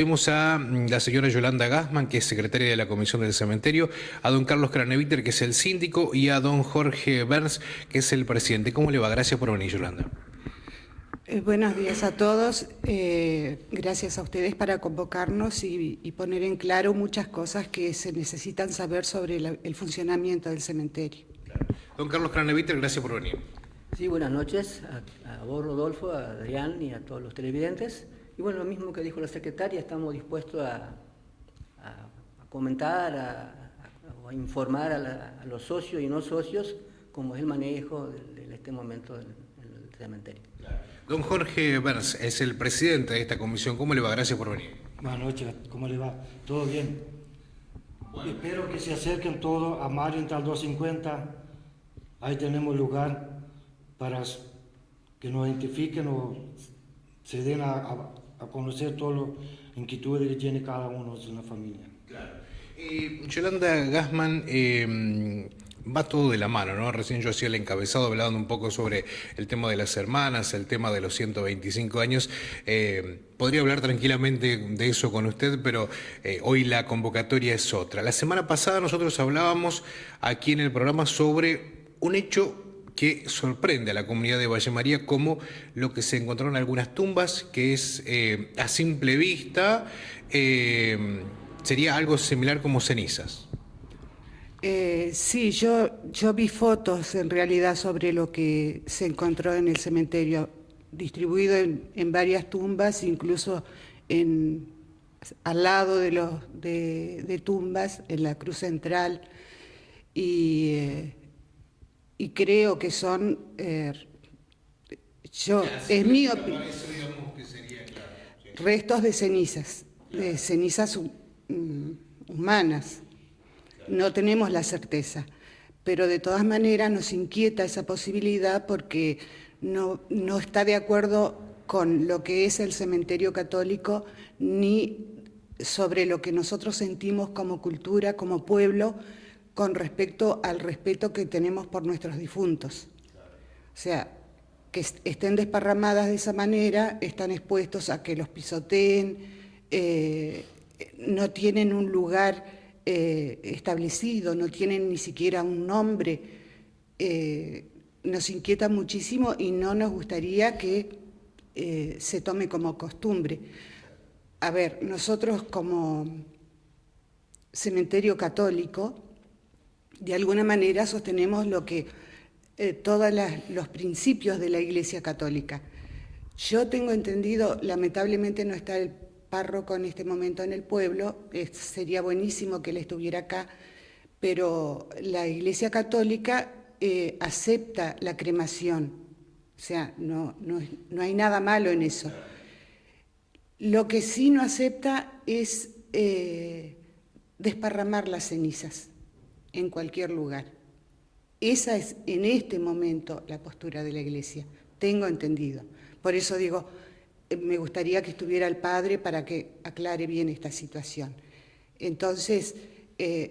Vemos a la señora Yolanda Gassman, que es secretaria de la Comisión del Cementerio, a don Carlos Craneviter, que es el síndico, y a don Jorge Berns, que es el presidente. ¿Cómo le va? Gracias por venir, Yolanda. Buenos días a todos. Gracias a ustedes para convocarnos y poner en claro muchas cosas que se necesitan saber sobre el funcionamiento del cementerio. Don Carlos Craneviter, gracias por venir. Sí, buenas noches a vos, Rodolfo, a Adrián y a todos los televidentes. Y bueno, lo mismo que dijo la secretaria, estamos dispuestos a comentar, a informar a los socios y no socios cómo es el manejo de este momento en el cementerio. Don Jorge Berns es el presidente de esta comisión. ¿Cómo le va? Gracias por venir. Buenas noches, ¿cómo le va? ¿Todo bien? Bueno. Espero que se acerquen todos a Marienthal 250. Ahí tenemos lugar para que nos identifiquen o se den a conocer todas las inquietudes que tiene cada uno de la familia. Claro. Yolanda Gassman, va todo de la mano, ¿no? Recién yo hacía el encabezado hablando un poco sobre el tema de las hermanas, el tema de los 125 años. Podría hablar tranquilamente de eso con usted, pero hoy la convocatoria es otra. La semana pasada nosotros hablábamos aquí en el programa sobre un hecho que sorprende a la comunidad de Valle María, como lo que se encontró en algunas tumbas, que es a simple vista, sería algo similar como cenizas. Sí, yo vi fotos en realidad sobre lo que se encontró en el cementerio, distribuido en varias tumbas, incluso al lado de tumbas, en la cruz central, y creo que son, es mi opinión, restos de cenizas, humanas. No tenemos la certeza, pero de todas maneras nos inquieta esa posibilidad porque no está de acuerdo con lo que es el cementerio católico ni sobre lo que nosotros sentimos como cultura, como pueblo, con respecto al respeto que tenemos por nuestros difuntos. O sea, que estén desparramadas de esa manera, están expuestos a que los pisoteen, no tienen un lugar establecido, no tienen ni siquiera un nombre. Nos inquieta muchísimo y no nos gustaría que se tome como costumbre. A ver, nosotros como cementerio católico, de alguna manera sostenemos lo que todos los principios de la Iglesia Católica. Yo tengo entendido, lamentablemente no está el párroco en este momento en el pueblo, sería buenísimo que él estuviera acá, pero la Iglesia Católica acepta la cremación, o sea, no hay nada malo en eso. Lo que sí no acepta es desparramar las cenizas en cualquier lugar. Esa es en este momento la postura de la Iglesia, tengo entendido. Por eso digo, me gustaría que estuviera el padre para que aclare bien esta situación. Entonces,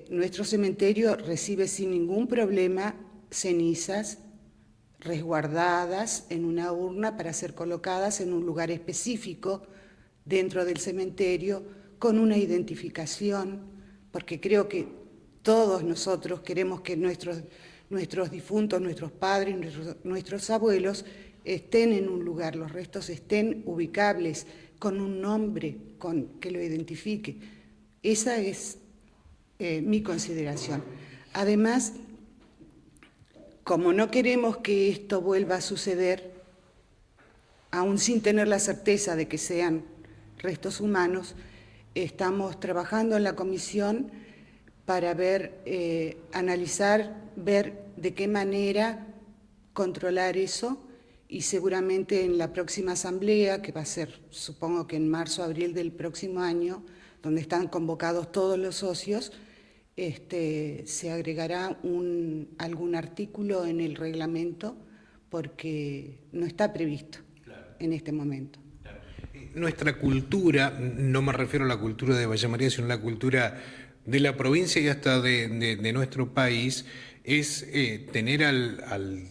nuestro cementerio recibe sin ningún problema cenizas resguardadas en una urna para ser colocadas en un lugar específico dentro del cementerio con una identificación, porque creo que todos nosotros queremos que nuestros difuntos, nuestros padres, nuestros abuelos estén en un lugar, los restos estén ubicables con un nombre que lo identifique. Esa es mi consideración. Además, como no queremos que esto vuelva a suceder, aún sin tener la certeza de que sean restos humanos, estamos trabajando en la comisión para analizar, ver de qué manera controlar eso, y seguramente en la próxima asamblea, que va a ser, supongo que en marzo o abril del próximo año, donde están convocados todos los socios, se agregará algún artículo en el reglamento, porque no está previsto en este momento. Nuestra cultura, no me refiero a la cultura de Valle María, sino a la cultura de la provincia y hasta de nuestro país, es tener al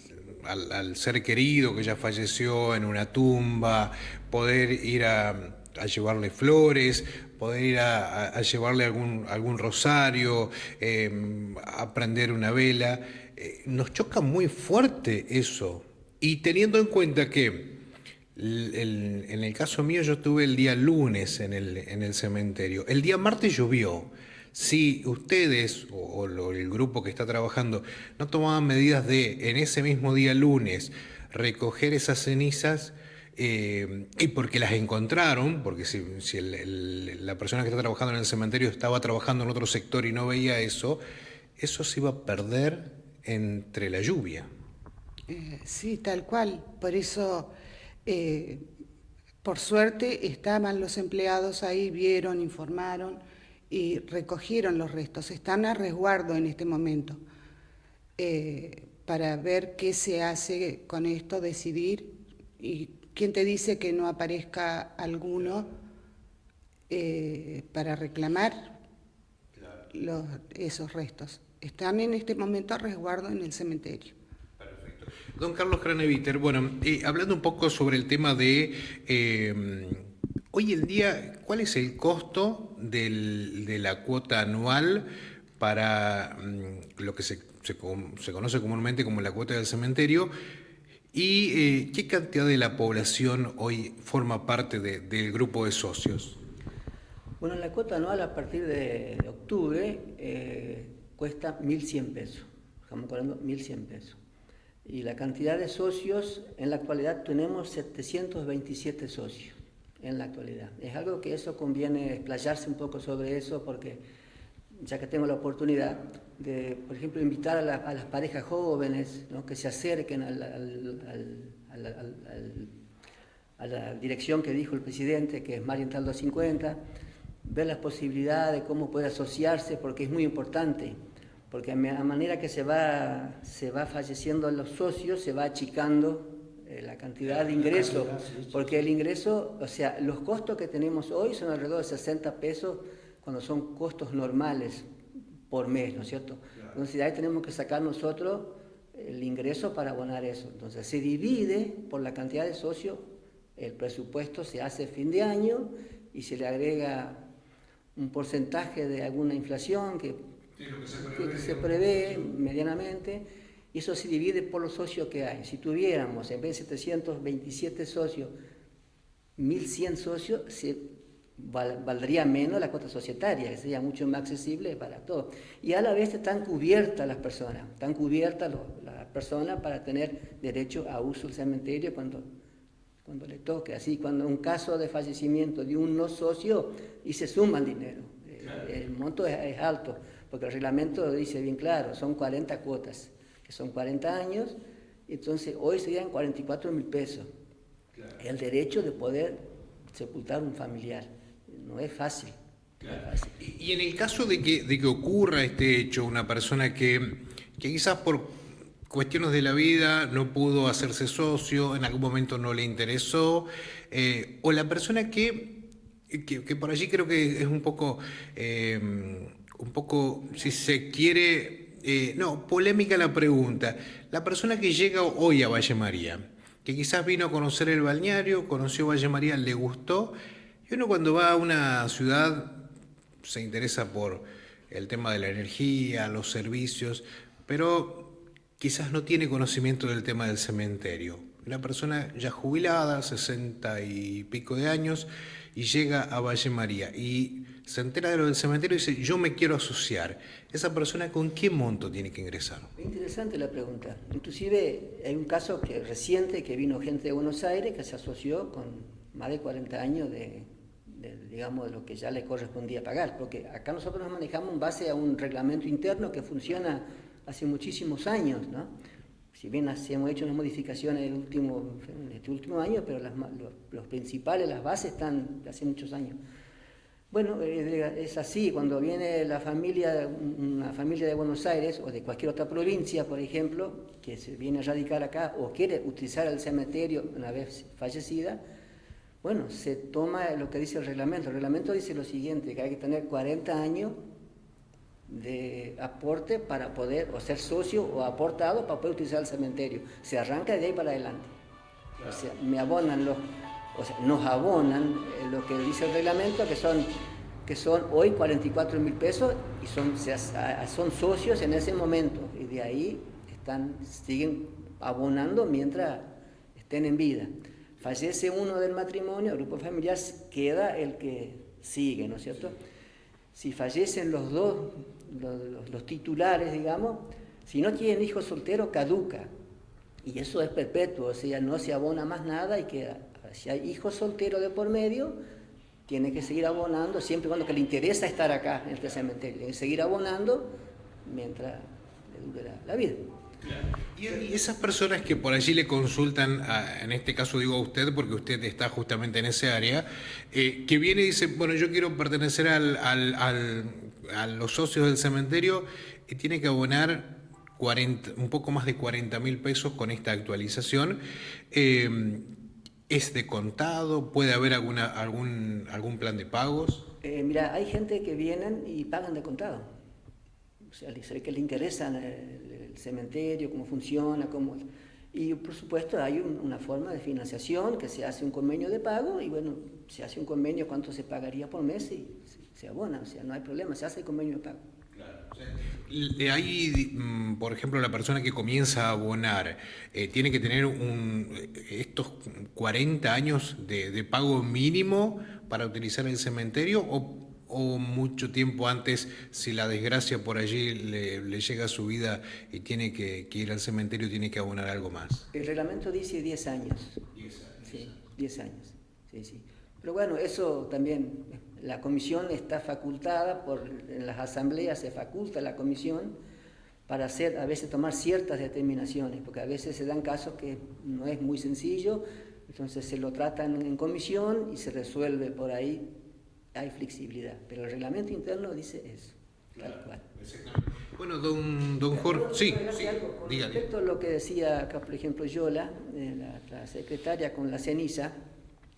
ser querido que ya falleció en una tumba, poder ir a llevarle flores, poder ir a llevarle algún rosario, a prender una vela. Nos choca muy fuerte eso. Y teniendo en cuenta que en el caso mío yo estuve el día lunes en el cementerio, el día martes llovió. Si ustedes el grupo que está trabajando no tomaban medidas de en ese mismo día lunes recoger esas cenizas, y porque las encontraron, porque si la persona que está trabajando en el cementerio estaba trabajando en otro sector y no veía eso, eso se iba a perder entre la lluvia. Sí, tal cual. Por eso, por suerte, estaban los empleados ahí, vieron, informaron y recogieron los restos. Están a resguardo en este momento para ver qué se hace con esto, decidir. Y quién te dice que no aparezca alguno para reclamar esos restos. Están en este momento a resguardo en el cementerio. Don Carlos Craneviter, bueno, hablando un poco sobre el tema de hoy en día, ¿cuál es el costo de la cuota anual para lo que se conoce comúnmente como la cuota del cementerio? ¿Y qué cantidad de la población hoy forma parte del grupo de socios? Bueno, la cuota anual a partir de octubre cuesta 1.100 pesos. Estamos cobrando 1.100 pesos. Y la cantidad de socios, en la actualidad tenemos 727 socios, en la actualidad. Es algo que eso conviene explayarse un poco sobre eso, porque ya que tengo la oportunidad de, por ejemplo, invitar a las parejas jóvenes, ¿no?, que se acerquen a la dirección que dijo el presidente, que es Marienthal 250, ver las posibilidades de cómo puede asociarse, porque es muy importante. Porque a manera que se va falleciendo los socios, se va achicando la cantidad de ingresos, porque el ingreso, o sea, los costos que tenemos hoy son alrededor de 60 pesos cuando son costos normales por mes, ¿no es cierto? Entonces ahí tenemos que sacar nosotros el ingreso para abonar eso. Entonces se divide por la cantidad de socios, el presupuesto se hace fin de año y se le agrega un porcentaje de alguna inflación que se prevé medianamente, y eso se divide por los socios que hay. Si tuviéramos, en vez de 727 socios, 1.100 socios, valdría menos la cuota societaria, que sería mucho más accesible para todos. Y a la vez están cubiertas las personas, para tener derecho a uso del cementerio cuando le toque. Así, cuando un caso de fallecimiento de un no socio, y se suma el dinero. El monto es alto, porque el reglamento dice bien claro, son 40 cuotas, que son 40 años, entonces hoy serían 44.000 pesos. Claro. El derecho de poder sepultar un familiar, no es fácil. Claro. No es fácil. Y en el caso de que ocurra este hecho, una persona que quizás por cuestiones de la vida no pudo hacerse socio, en algún momento no le interesó, o la persona que por allí creo que es un poco, si se quiere, polémica la pregunta. La persona que llega hoy a Valle María, que quizás vino a conocer el balneario, conoció Valle María, le gustó, y uno cuando va a una ciudad se interesa por el tema de la energía, los servicios, pero quizás no tiene conocimiento del tema del cementerio. Una persona ya jubilada, 60 y pico de años, y llega a Valle María y se entera de lo del cementerio y dice, yo me quiero asociar. ¿Esa persona con qué monto tiene que ingresar? Interesante la pregunta. Inclusive hay un caso reciente que vino gente de Buenos Aires que se asoció con más de 40 años de lo que ya le correspondía pagar, porque acá nosotros nos manejamos en base a un reglamento interno que funciona hace muchísimos años, ¿no? Si bien hemos hecho unas modificaciones en este último año, pero los principales, las bases están de hace muchos años. Bueno, es así, cuando viene una familia de Buenos Aires o de cualquier otra provincia, por ejemplo, que se viene a radicar acá o quiere utilizar el cementerio una vez fallecida, bueno, se toma lo que dice el reglamento. El reglamento dice lo siguiente, que hay que tener 40 años de aporte para poder, o ser socio o aportado para poder utilizar el cementerio. Se arranca de ahí para adelante. Claro. O sea, nos abonan lo que dice el reglamento, que son que son hoy 44.000 pesos y son socios en ese momento, y de ahí siguen abonando mientras estén en vida. Fallece uno del matrimonio, el grupo familiar, queda el que sigue, ¿no es cierto? Si fallecen los dos, los titulares, digamos, si no tienen hijos solteros, caduca. Y eso es perpetuo, o sea, no se abona más nada y queda. Si hay hijos solteros de por medio, tiene que seguir abonando, siempre y cuando que le interesa estar acá en este cementerio, seguir abonando mientras le dure la vida. Y esas personas que por allí le consultan, en este caso digo a usted porque usted está justamente en ese área, que viene y dice, bueno, yo quiero pertenecer a los socios del cementerio y tiene que abonar un poco más de 40.000 pesos con esta actualización. ¿Es de contado? ¿Puede haber algún plan de pagos? Mira, hay gente que vienen y pagan de contado. O sea, se ve que le interesa el cementerio, cómo funciona, y por supuesto hay una forma de financiación que se hace un convenio de pago y bueno, se hace un convenio cuánto se pagaría por mes y se abona, o sea, no hay problema, se hace el convenio de pago. Claro. Hay, por ejemplo, la persona que comienza a abonar, tiene que tener estos 40 años de pago mínimo para utilizar el cementerio o mucho tiempo antes, si la desgracia por allí le llega a su vida y tiene que ir al cementerio, tiene que abonar algo más. El reglamento dice 10 años. 10 años. Sí, 10 años. Sí, sí. Pero bueno, eso también, la comisión está facultada, en las asambleas se faculta la comisión para a veces tomar ciertas determinaciones, porque a veces se dan casos que no es muy sencillo, entonces se lo tratan en comisión y se resuelve por ahí. Hay flexibilidad, pero el reglamento interno dice eso, tal cual. Bueno, don Jorge, sí, dígale. Respecto a lo que decía acá, por ejemplo, Yola, la secretaria con la ceniza,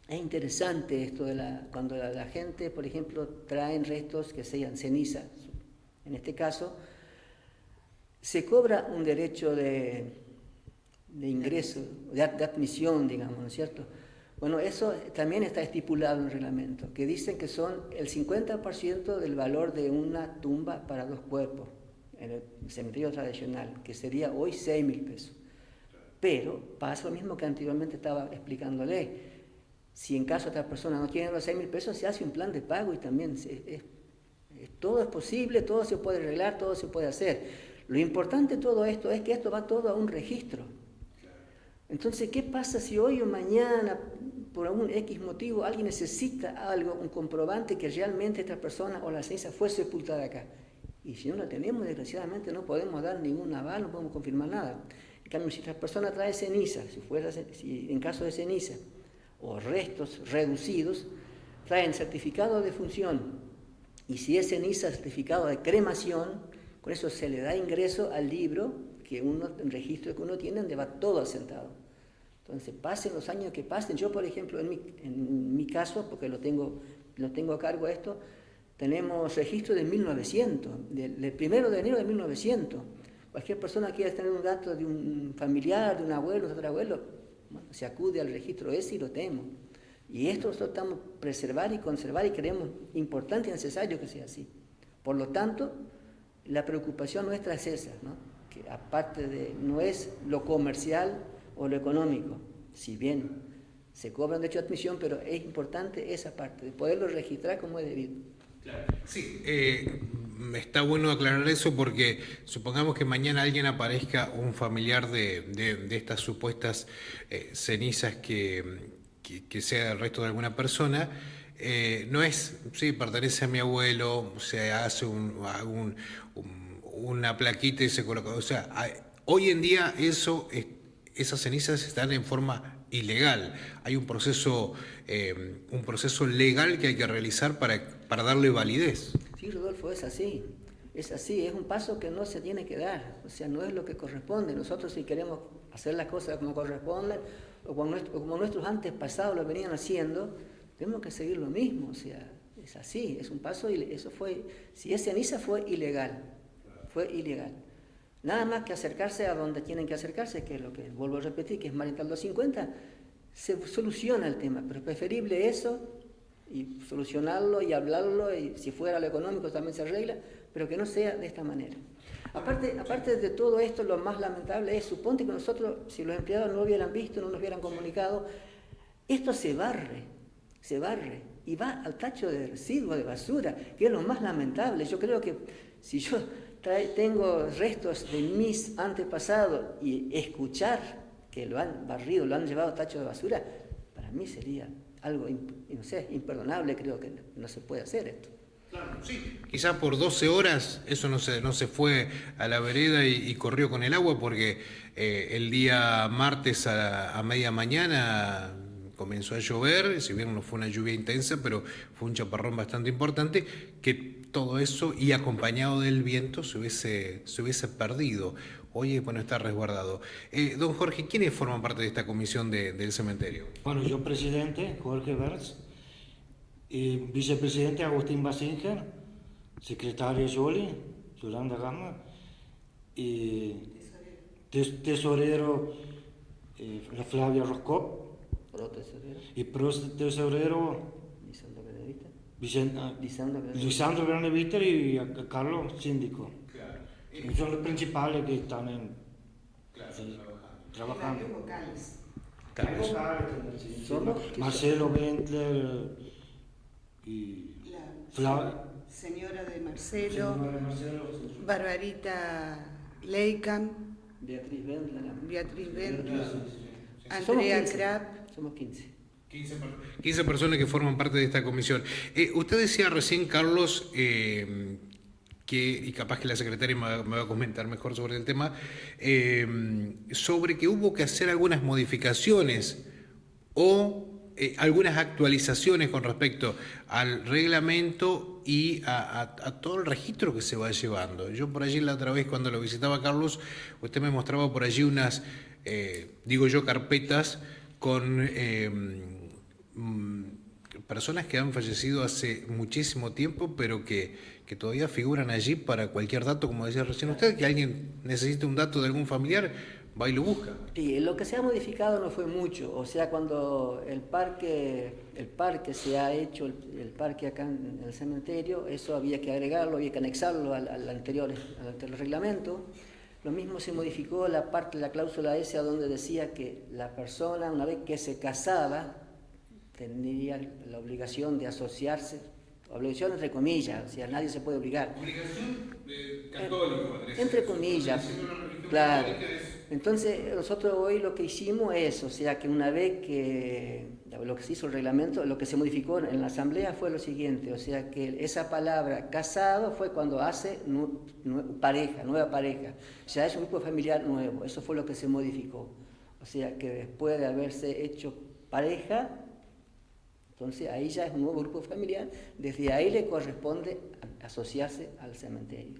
es interesante esto cuando la gente, por ejemplo, traen restos que sean cenizas, en este caso, se cobra un derecho de ingreso, de admisión, digamos, ¿no es cierto? Bueno, eso también está estipulado en el reglamento, que dicen que son el 50% del valor de una tumba para 2 cuerpos, en el cementerio tradicional, que sería hoy 6.000 pesos. Pero pasa lo mismo que anteriormente estaba explicándole. Si en caso esta persona no tiene los 6.000 pesos, se hace un plan de pago y también todo es posible, todo se puede arreglar, todo se puede hacer. Lo importante de todo esto es que esto va todo a un registro. Entonces, ¿qué pasa si hoy o mañana, por algún X motivo, alguien necesita algo, un comprobante que realmente esta persona o la ceniza fue sepultada acá? Y si no la tenemos, desgraciadamente no podemos dar ningún aval, no podemos confirmar nada. En cambio, si esta persona trae ceniza, si en caso de ceniza, o restos reducidos, traen certificado de función. Y si es ceniza, certificado de cremación, con eso se le da ingreso al libro, el registro que uno tiene, donde va todo asentado. Entonces, pasen los años que pasen. Yo, por ejemplo, en mi caso, porque lo tengo a cargo esto, tenemos registro de 1900, del 1 de enero de 1900. Cualquier persona que quiera tener un dato de un familiar, de un abuelo, de otro abuelo, bueno, se acude al registro ese y lo tenemos. Y esto nosotros estamos preservar y conservar y creemos importante y necesario que sea así. Por lo tanto, la preocupación nuestra es esa, ¿no? Que aparte no es lo comercial o lo económico, si bien se cobran de hecho admisión, pero es importante esa parte, de poderlo registrar como es debido. Claro. Sí, está bueno aclarar eso porque supongamos que mañana alguien aparezca, un familiar de estas supuestas cenizas que sea el resto de alguna persona, no es, sí, pertenece a mi abuelo, se hace una plaquita y se coloca, o sea, hoy en día esas cenizas están en forma ilegal. Hay un proceso legal que hay que realizar para darle validez. Sí, Rodolfo, es así, es un paso que no se tiene que dar, o sea, no es lo que corresponde. Nosotros si queremos hacer las cosas como corresponden, o como nuestros antepasados lo venían haciendo, tenemos que seguir lo mismo, o sea, es así, es un paso, si es ceniza fue ilegal. Nada más que acercarse a donde tienen que acercarse, que es lo que vuelvo a repetir, que es Marienthal 250, se soluciona el tema, pero es preferible eso y solucionarlo y hablarlo, y si fuera lo económico también se arregla, pero que no sea de esta manera. Aparte de todo esto, lo más lamentable es, suponte que nosotros, si los empleados no lo hubieran visto, no nos hubieran comunicado, esto se barre, y va al tacho de residuos, de basura, que es lo más lamentable. Yo creo que si yo tengo restos de mis antepasados y escuchar que lo han barrido, lo han llevado al tacho de basura, para mí sería algo, no sé, imperdonable. Creo que no se puede hacer esto. Claro, sí. Quizás por 12 horas eso no se fue a la vereda y corrió con el agua, porque el día martes a media mañana comenzó a llover, si bien no fue una lluvia intensa, pero fue un chaparrón bastante importante, que todo eso y acompañado del viento se hubiese perdido. Hoy, bueno, está resguardado. Don Jorge, ¿quiénes forman parte de esta comisión del cementerio? Bueno, yo presidente, Jorge Berz, vicepresidente Agustín Basinger, secretaria Yolanda Gama, y tesorero Flavia Roscop, y tesorero Lisandro Graneviter y Carlos Síndico. Claro. Son los principales que están trabajando. Vocales. Marcelo Bentler y La señora de Marcelo, Barbarita Leicam, Beatriz Bendler, Andrea Krapp. Somos 15. 15 personas que forman parte de esta comisión. Usted decía recién, Carlos, y capaz que la secretaria me va a comentar mejor sobre el tema, sobre que hubo que hacer algunas modificaciones o algunas actualizaciones con respecto al reglamento y a todo el registro que se va llevando. Yo por allí la otra vez cuando lo visitaba Carlos, usted me mostraba por allí unas, carpetas con personas que han fallecido hace muchísimo tiempo, pero que todavía figuran allí para cualquier dato, como decía recién usted, que alguien necesite un dato de algún familiar, va y lo busca. Sí, lo que se ha modificado no fue mucho. O sea, cuando el parque se ha hecho, el parque acá en el cementerio, eso había que agregarlo, había que anexarlo al anterior reglamento. Lo mismo se modificó la parte de la cláusula S, donde decía que la persona, una vez que se casaba, tendría la obligación de asociarse, obligación entre comillas, o sea, nadie se puede obligar. Obligación católica, entre comillas, claro. Entonces, nosotros hoy lo que hicimos es, o sea, que una vez que lo que se hizo el reglamento, lo que se modificó en la asamblea fue lo siguiente, o sea, que esa palabra casado fue cuando hace nueva pareja, o sea, es un grupo familiar nuevo, eso fue lo que se modificó. O sea, que después de haberse hecho pareja, entonces ahí ya es un nuevo grupo familiar, desde ahí le corresponde asociarse al cementerio.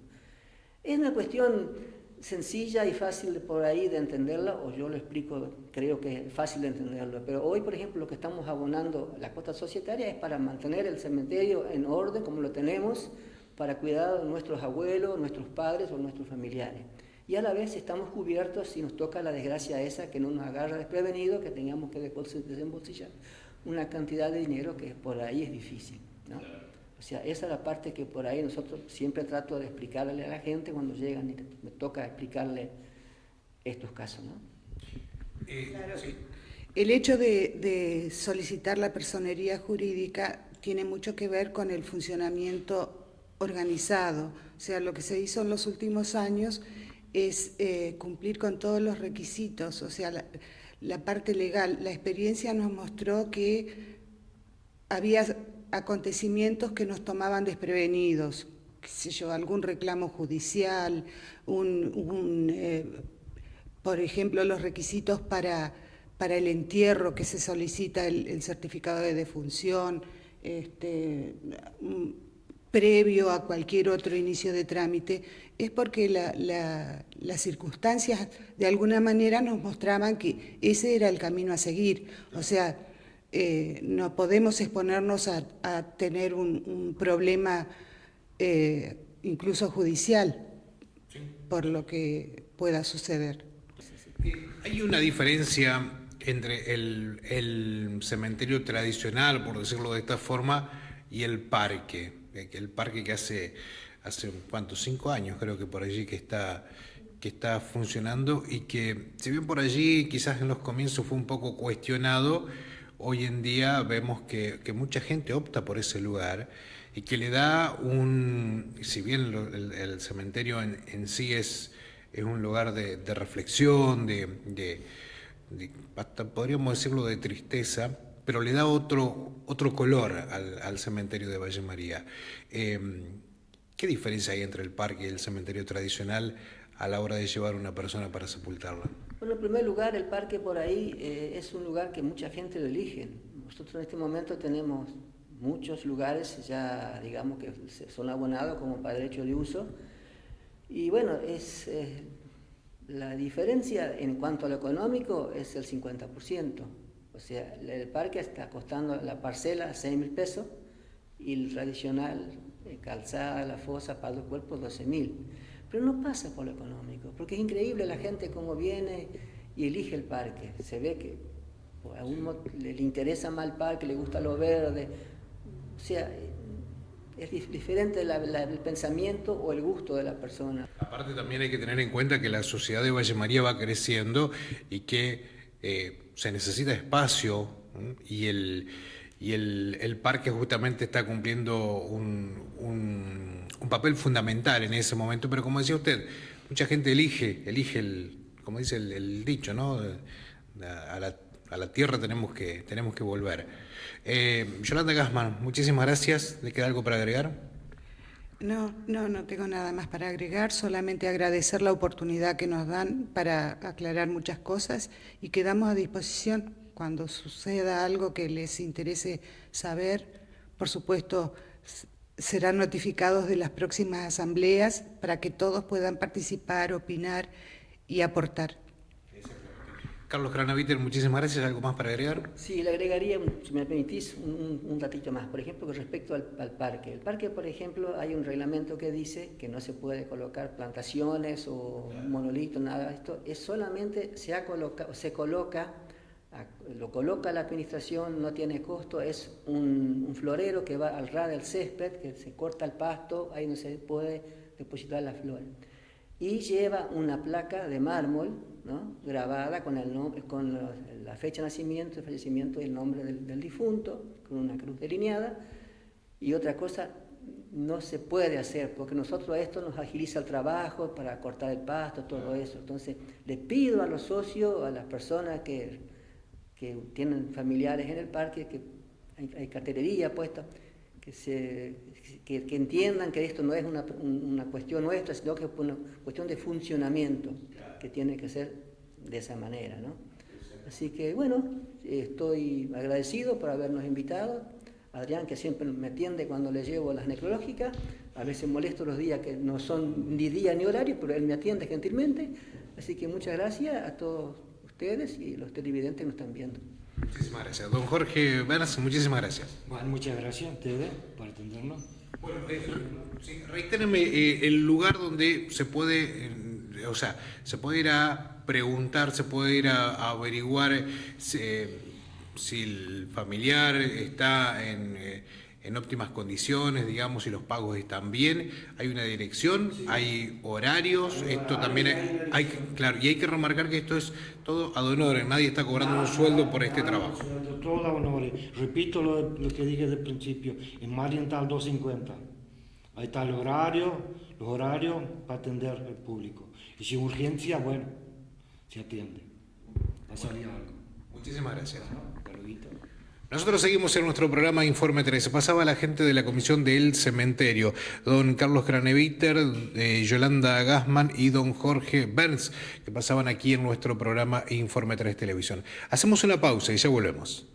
Es una cuestión sencilla y fácil por ahí de entenderla, o yo lo explico, creo que es fácil de entenderlo, pero hoy, por ejemplo, lo que estamos abonando la cuota societaria es para mantener el cementerio en orden, como lo tenemos, para cuidar de nuestros abuelos, nuestros padres o nuestros familiares. Y a la vez estamos cubiertos si nos toca la desgracia esa, que no nos agarra desprevenido, que tengamos que desembolsillar una cantidad de dinero que por ahí es difícil, ¿no? O sea, esa es la parte que por ahí nosotros siempre trato de explicarle a la gente cuando llegan y me toca explicarle estos casos, ¿no? Claro. Sí. El hecho de solicitar la personería jurídica tiene mucho que ver con el funcionamiento organizado. O sea, lo que se hizo en los últimos años es cumplir con todos los requisitos, o sea, la parte legal. La experiencia nos mostró que había acontecimientos que nos tomaban desprevenidos, qué sé yo, algún reclamo judicial, por ejemplo, los requisitos para el entierro que se solicita el certificado de defunción, previo a cualquier otro inicio de trámite, es porque las circunstancias de alguna manera nos mostraban que ese era el camino a seguir. O sea, no podemos exponernos a tener un problema incluso judicial por lo que pueda suceder. Hay una diferencia entre el cementerio tradicional, por decirlo de esta forma, y el parque. El parque que hace ¿cuántos? 5 años creo que por allí que está funcionando, y que si bien por allí quizás en los comienzos fue un poco cuestionado, hoy en día vemos que mucha gente opta por ese lugar y que le da si bien el cementerio en sí es un lugar de reflexión, hasta podríamos decirlo de tristeza, pero le da otro color al cementerio de Valle María. ¿Qué diferencia hay entre el parque y el cementerio tradicional a la hora de llevar a una persona para sepultarla? Bueno, en primer lugar, el parque por ahí es un lugar que mucha gente lo elige. Nosotros en este momento tenemos muchos lugares ya, digamos, que son abonados como para derecho de uso. Y bueno, la diferencia en cuanto a lo económico es el 50%. O sea, el parque está costando la parcela 6.000 pesos y el tradicional, calzada, la fosa, palo de cuerpo, 12.000. Pero no pasa por lo económico, porque es increíble la gente cómo viene y elige el parque. Se ve que a uno le interesa más el parque, le gusta lo verde. O sea, es diferente el pensamiento o el gusto de la persona. Aparte también hay que tener en cuenta que la sociedad de Valle María va creciendo y que se necesita espacio, ¿no? Y el parque justamente está cumpliendo un papel fundamental en ese momento, pero como decía usted, mucha gente elige como dice el dicho, ¿no? A la tierra tenemos que volver. Yolanda Gassmann, muchísimas gracias. ¿Le queda algo para agregar? No tengo nada más para agregar, solamente agradecer la oportunidad que nos dan para aclarar muchas cosas y quedamos a disposición cuando suceda algo que les interese saber. Por supuesto, serán notificados de las próximas asambleas para que todos puedan participar, opinar y aportar. Carlos Craneviter, muchísimas gracias. ¿Algo más para agregar? Sí, le agregaría, si me permitís, un ratito más. Por ejemplo, con respecto al parque. El parque, por ejemplo, hay un reglamento que dice que no se puede colocar plantaciones o monolitos, nada de esto. Es solamente lo coloca la administración, no tiene costo, es un florero que va al ras del césped, que se corta el pasto, ahí no se puede depositar la flor. Y lleva una placa de mármol, ¿no?, grabada con la fecha de nacimiento, el fallecimiento y el nombre del difunto, con una cruz delineada. Y otra cosa no se puede hacer, porque nosotros esto nos agiliza el trabajo para cortar el pasto, todo eso. Entonces, le pido a los socios, a las personas que tienen familiares en el parque, que hay cartelería puesta, que entiendan que esto no es una cuestión nuestra, sino que es una cuestión de funcionamiento, que tiene que ser de esa manera, ¿no? Así que, bueno, estoy agradecido por habernos invitado. Adrián, que siempre me atiende cuando le llevo las necrológicas, a veces molesto los días que no son ni día ni horario, pero él me atiende gentilmente. Así que muchas gracias a todos ustedes y los televidentes que nos están viendo. Muchísimas gracias. Don Jorge Berns, muchísimas gracias. Bueno, muchas gracias a ustedes por atendernos. Bueno, sí, reitéreme el lugar donde se puede, se puede ir a preguntar, se puede ir a averiguar si el familiar está en óptimas condiciones, digamos, si los pagos están bien. Hay una dirección, hay horarios, esto también claro, y hay que remarcar que esto es todo ad honorem, nadie está cobrando un sueldo por este trabajo. Todo ad honorem. Repito lo que dije desde el principio, en Marienthal 250. Ahí está los horarios para atender al público. Y si hay urgencia, bueno, se atiende. Va a salir algo. Muchísimas gracias. Saludito. Nosotros seguimos en nuestro programa Informe 13. Pasaba la gente de la Comisión del Cementerio, don Carlos Craneviter, Yolanda Gassmann y don Jorge Berns, que pasaban aquí en nuestro programa Informe 3 Televisión. Hacemos una pausa y ya volvemos.